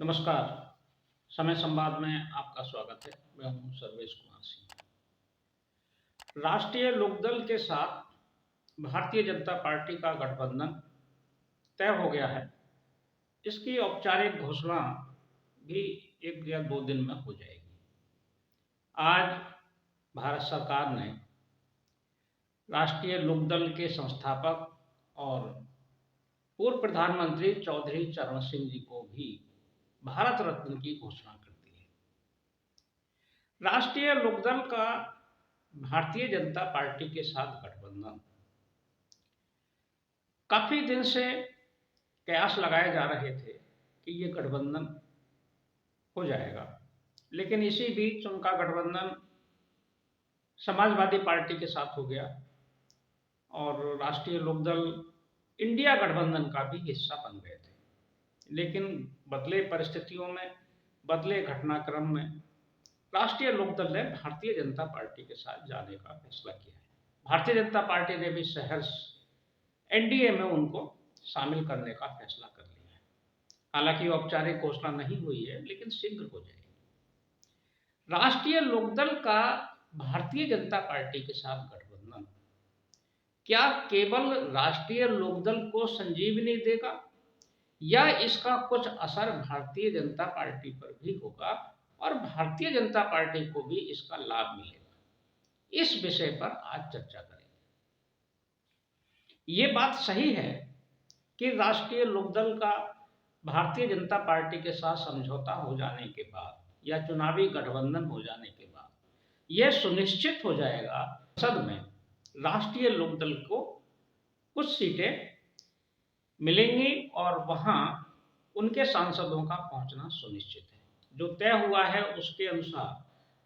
नमस्कार। समय संवाद में आपका स्वागत है। मैं हूं सर्वेश कुमार सिंह। राष्ट्रीय लोकदल के साथ भारतीय जनता पार्टी का गठबंधन तय हो गया है। इसकी औपचारिक घोषणा भी 1 या 2 दिन में हो जाएगी। आज भारत सरकार ने राष्ट्रीय लोकदल के संस्थापक और पूर्व प्रधानमंत्री चौधरी चरण सिंह जी को भी भारत रत्न की घोषणा कर दी है। राष्ट्रीय लोकदल का भारतीय जनता पार्टी के साथ गठबंधन काफी दिन से कयास लगाए जा रहे थे कि ये गठबंधन हो जाएगा, लेकिन इसी बीच उनका गठबंधन समाजवादी पार्टी के साथ हो गया और राष्ट्रीय लोकदल इंडिया गठबंधन का भी हिस्सा बन गए थे। लेकिन बदले परिस्थितियों में, बदले घटनाक्रम में राष्ट्रीय लोकदल ने भारतीय जनता पार्टी के साथ जाने का फैसला किया है। भारतीय जनता पार्टी ने भी सहर्ष एनडीए में उनको शामिल करने का फैसला कर लिया है। हालांकि औपचारिक घोषणा नहीं हुई है, लेकिन शीघ्र हो जाएगी। राष्ट्रीय लोकदल का भारतीय जनता पार्टी के साथ गठबंधन क्या केवल राष्ट्रीय लोकदल को संजीवनी देगा या इसका कुछ असर भारतीय जनता पार्टी पर भी होगा और भारतीय जनता पार्टी को भी इसका लाभ मिलेगा? इस विषय पर आज चर्चा करेंगे। ये बात सही है कि राष्ट्रीय लोकदल का भारतीय जनता पार्टी के साथ समझौता हो जाने के बाद या चुनावी गठबंधन हो जाने के बाद यह सुनिश्चित हो जाएगा संसद में राष्ट्रीय लोकदल को कुछ सीटें मिलेंगी और वहां उनके सांसदों का पहुंचना सुनिश्चित है। जो तय हुआ है उसके अनुसार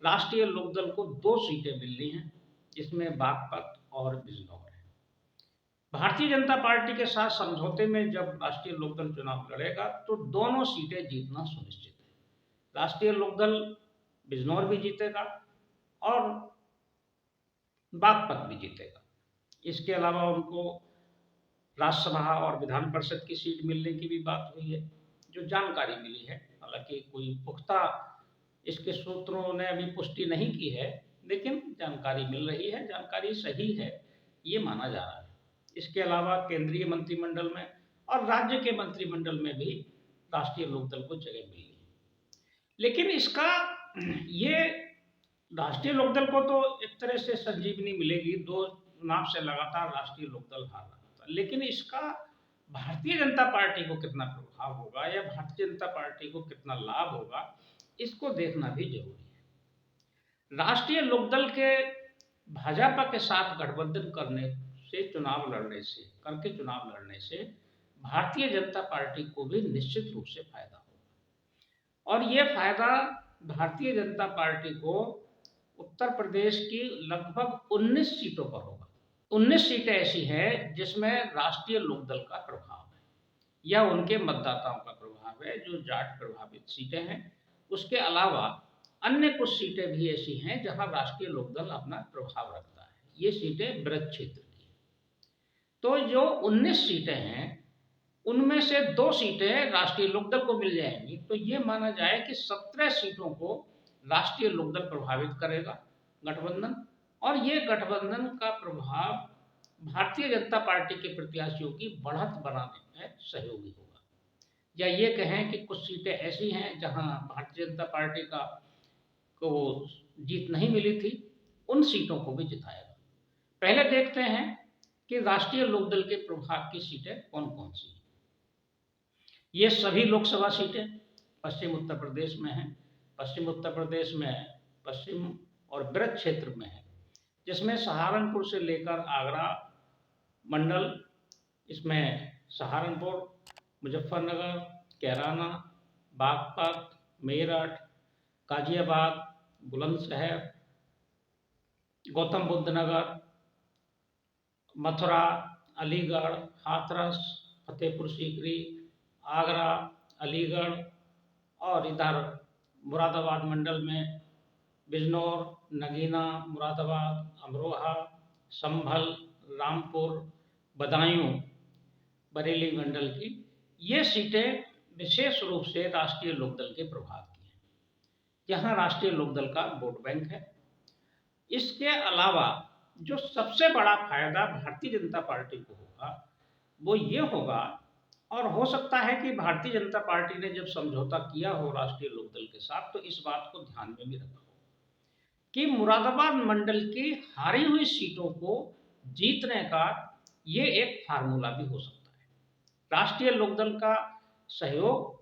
राष्ट्रीय लोकदल को 2 सीटें मिलनी हैं, जिसमें बागपत और बिजनौर है। भारतीय जनता पार्टी के साथ समझौते में जब राष्ट्रीय लोकदल चुनाव लड़ेगा तो दोनों सीटें जीतना सुनिश्चित है। राष्ट्रीय लोकदल बिजनौर भी जीतेगा और बागपत भी जीतेगा। इसके अलावा उनको राज्यसभा और विधान परिषद की सीट मिलने की भी बात हुई है, जो जानकारी मिली है। हालांकि कोई पुख्ता इसके सूत्रों ने अभी पुष्टि नहीं की है, लेकिन जानकारी मिल रही है, जानकारी सही है, ये माना जा रहा है। इसके अलावा केंद्रीय मंत्रिमंडल में और राज्य के मंत्रिमंडल में भी राष्ट्रीय लोकदल को जगह मिली है। लेकिन इसका ये राष्ट्रीय लोकदल को तो एक तरह से संजीवनी मिलेगी। 2 चुनाव से लगातार राष्ट्रीय लोकदल हार रहा था, लेकिन इसका भारतीय जनता पार्टी को कितना प्रभाव होगा या भारतीय जनता पार्टी को कितना लाभ होगा, इसको देखना भी जरूरी है। राष्ट्रीय लोकदल के भाजपा के साथ गठबंधन चुनाव लड़ने से भारतीय जनता पार्टी को भी निश्चित रूप से फायदा होगा और यह फायदा भारतीय जनता पार्टी को उत्तर प्रदेश की लगभग 19 सीटों पर होगा। 19 सीटें ऐसी हैं जिसमें राष्ट्रीय लोकदल का प्रभाव है या उनके मतदाताओं का प्रभाव है, जो जाट प्रभावित सीटें हैं। उसके अलावा अन्य कुछ सीटें भी ऐसी हैं जहां राष्ट्रीय लोकदल अपना प्रभाव रखता है। ये सीटें ब्रज क्षेत्र की। तो जो 19 सीटें हैं उनमें से 2 सीटें राष्ट्रीय लोकदल को मिल जाएंगी, तो ये माना जाए कि 17 सीटों को राष्ट्रीय लोकदल प्रभावित करेगा गठबंधन, और ये गठबंधन का प्रभाव भारतीय जनता पार्टी के प्रत्याशियों की बढ़त बनाने में सहयोगी होगा। या ये कहें कि कुछ सीटें ऐसी हैं जहां भारतीय जनता पार्टी को जीत नहीं मिली थी, उन सीटों को भी जिताएगा। पहले देखते हैं कि राष्ट्रीय लोकदल के प्रभाव की सीटें कौन कौन सी हैं। ये सभी लोकसभा सीटें पश्चिम उत्तर प्रदेश में हैं। पश्चिम उत्तर प्रदेश में पश्चिम और ब्रज क्षेत्र में है, जिसमें सहारनपुर से लेकर आगरा मंडल, इसमें सहारनपुर, मुजफ्फरनगर, कैराना, बागपत, मेरठ, गाजियाबाद, बुलंदशहर, गौतम बुद्ध नगर, मथुरा, अलीगढ़, हाथरस, फतेहपुर सीकरी, आगरा, अलीगढ़ और इधर मुरादाबाद मंडल में बिजनौर, नगीना, मुरादाबाद, अमरोहा, संभल, रामपुर, बदायूं, बरेली मंडल की ये सीटें विशेष रूप से राष्ट्रीय लोकदल के प्रभाव की है। यहाँ राष्ट्रीय लोकदल का वोट बैंक है। इसके अलावा जो सबसे बड़ा फायदा भारतीय जनता पार्टी को होगा वो ये होगा, और हो सकता है कि भारतीय जनता पार्टी ने जब समझौता किया हो राष्ट्रीय लोकदल के साथ तो इस बात को ध्यान में भी रखा हो कि मुरादाबाद मंडल की हारी हुई सीटों को जीतने का ये एक फार्मूला भी हो सकता है। राष्ट्रीय लोकदल का सहयोग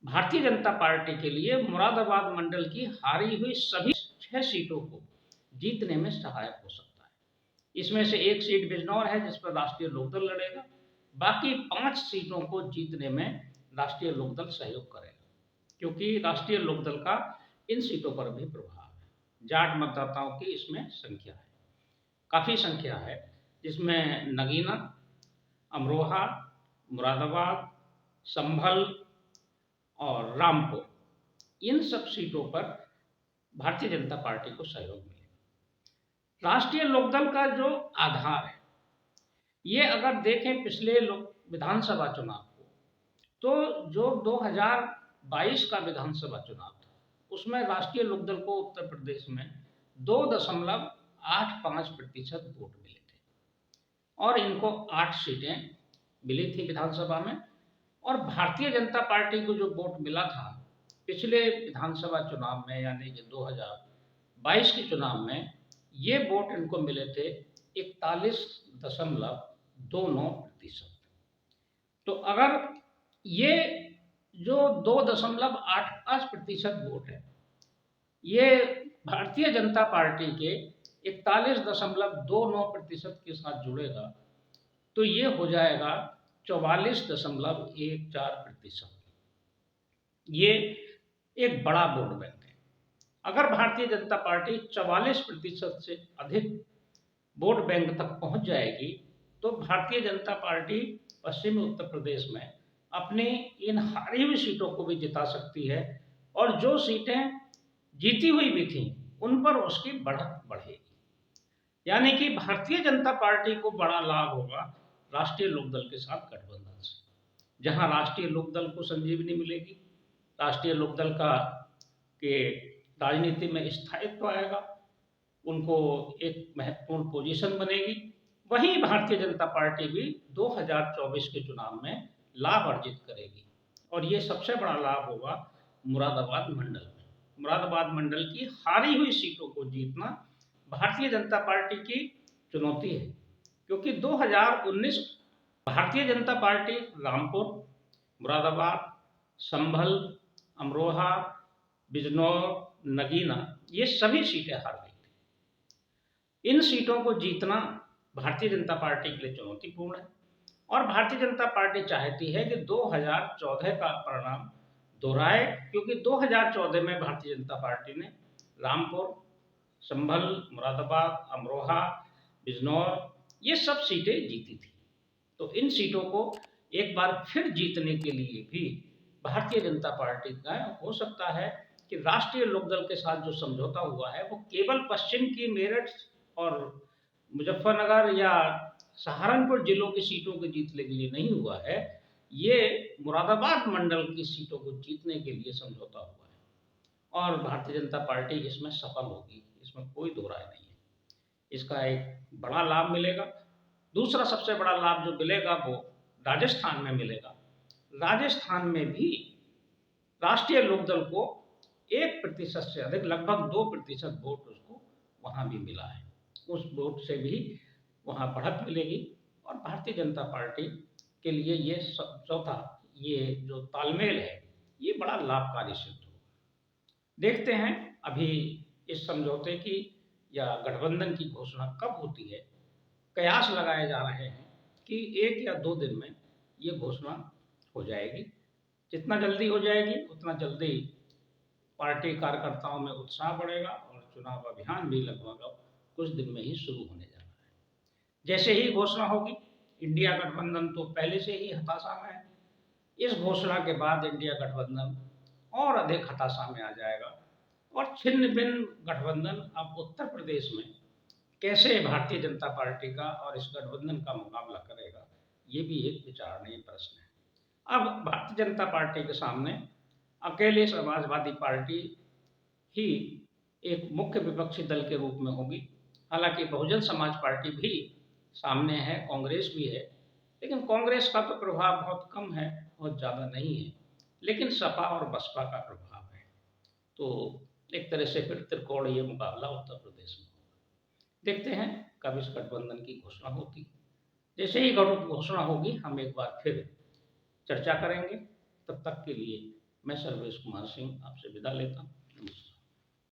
भारतीय जनता पार्टी के लिए मुरादाबाद मंडल की हारी हुई सभी 6 सीटों को जीतने में सहायक हो सकता है। इसमें से एक सीट बिजनौर है जिस पर राष्ट्रीय लोकदल लड़ेगा, बाकी 5 सीटों को जीतने में राष्ट्रीय लोकदल सहयोग करेगा, क्योंकि राष्ट्रीय लोकदल का इन सीटों पर भी प्रभाव है। जाट मतदाताओं की इसमें संख्या है, काफ़ी संख्या है, जिसमें नगीना, अमरोहा, मुरादाबाद, संभल और रामपुर, इन सब सीटों पर भारतीय जनता पार्टी को सहयोग मिलेगा। राष्ट्रीय लोकदल का जो आधार है, ये अगर देखें पिछले विधानसभा चुनाव को, तो जो 2022 का विधानसभा चुनाव था उसमें राष्ट्रीय लोकदल को उत्तर प्रदेश में 2.85% वोट मिले थे और इनको 8 सीटें मिली थी विधानसभा में। और भारतीय जनता पार्टी को जो वोट मिला था पिछले विधानसभा चुनाव में, यानी कि 2022 के चुनाव में, ये वोट इनको मिले थे 41.29%। तो अगर ये जो 2.85% वोट है ये भारतीय जनता पार्टी के 41.29% के साथ जुड़ेगा तो ये हो जाएगा 44.14%। ये एक बड़ा वोट बैंक है। अगर भारतीय जनता पार्टी 44% से अधिक वोट बैंक तक पहुंच जाएगी तो भारतीय जनता पार्टी पश्चिमी उत्तर प्रदेश में अपनी इन हारी हुई सीटों को भी जिता सकती है, और जो सीटें जीती हुई भी थी उन पर उसकी बढ़त बढ़ेगी। यानी कि भारतीय जनता पार्टी को बड़ा लाभ होगा राष्ट्रीय लोकदल के साथ गठबंधन से, जहां राष्ट्रीय लोकदल को संजीवनी मिलेगी, राष्ट्रीय लोकदल का के राजनीति में स्थायित्व आएगा, उनको एक महत्वपूर्ण पोजीशन बनेगी। वहीं भारतीय जनता पार्टी भी 2024 के चुनाव में लाभ अर्जित करेगी, और ये सबसे बड़ा लाभ होगा मुरादाबाद मंडल में। मुरादाबाद मंडल की हारी हुई सीटों को जीतना भारतीय जनता पार्टी की चुनौती है, क्योंकि 2019 भारतीय जनता पार्टी रामपुर, मुरादाबाद, संभल, अमरोहा, बिजनौर, नगीना, ये सभी सीटें हार गई थी। इन सीटों को जीतना भारतीय जनता पार्टी के लिए चुनौतीपूर्ण है, और भारतीय जनता पार्टी चाहती है कि 2014 का परिणाम दोहराए, क्योंकि 2014 में भारतीय जनता पार्टी ने रामपुर, संभल, मुरादाबाद, अमरोहा, बिजनौर, ये सब सीटें जीती थी। तो इन सीटों को एक बार फिर जीतने के लिए भी भारतीय जनता पार्टी का हो सकता है कि राष्ट्रीय लोकदल के साथ जो समझौता हुआ है वो केवल पश्चिम की मेरठ और मुजफ्फरनगर या सहारनपुर जिलों की सीटों को जीतने के लिए नहीं हुआ है, ये मुरादाबाद मंडल की सीटों को जीतने के लिए समझौता हुआ है, और भारतीय जनता पार्टी इसमें सफल होगी, इसमें कोई दो राय नहीं है। इसका एक बड़ा लाभ मिलेगा। दूसरा सबसे बड़ा लाभ जो मिलेगा वो राजस्थान में मिलेगा। राजस्थान में भी राष्ट्रीय लोकदल को 1% से अधिक, लगभग 2% वोट उसको वहाँ भी मिला है। उस वोट से भी वहाँ बढ़त मिलेगी, और भारतीय जनता पार्टी के लिए ये चौथा ये जो तालमेल है ये बड़ा लाभकारी सिद्ध होगा। देखते हैं अभी इस समझौते की या गठबंधन की घोषणा कब होती है। कयास लगाए जा रहे हैं कि 1 या 2 दिन में ये घोषणा हो जाएगी। जितना जल्दी हो जाएगी उतना जल्दी पार्टी कार्यकर्ताओं में उत्साह बढ़ेगा, और चुनाव अभियान भी लगभग कुछ दिन में ही शुरू होने जा रहा है। जैसे ही घोषणा होगी, इंडिया गठबंधन तो पहले से ही हताशा में है, इस घोषणा के बाद इंडिया गठबंधन और अधिक हताशा में आ जाएगा, और छिन्न भिन्न गठबंधन अब उत्तर प्रदेश में कैसे भारतीय जनता पार्टी का और इस गठबंधन का मुकाबला करेगा, ये भी एक विचारणीय प्रश्न है। अब भारतीय जनता पार्टी के सामने अकेले समाजवादी पार्टी ही एक मुख्य विपक्षी दल के रूप में होगी। हालांकि बहुजन समाज पार्टी भी सामने है, कांग्रेस भी है, लेकिन कांग्रेस का तो प्रभाव बहुत कम है, बहुत ज़्यादा नहीं है, लेकिन सपा और बसपा का प्रभाव है। तो एक तरह से फिर त्रिकोणीय मुकाबला उत्तर प्रदेश में होगा। देखते हैं कब इस गठबंधन की घोषणा होती है। जैसे ही घोषणा होगी हम एक बार फिर चर्चा करेंगे। तब तक के लिए मैं सर्वेश कुमार सिंह आपसे विदा लेता हूँ।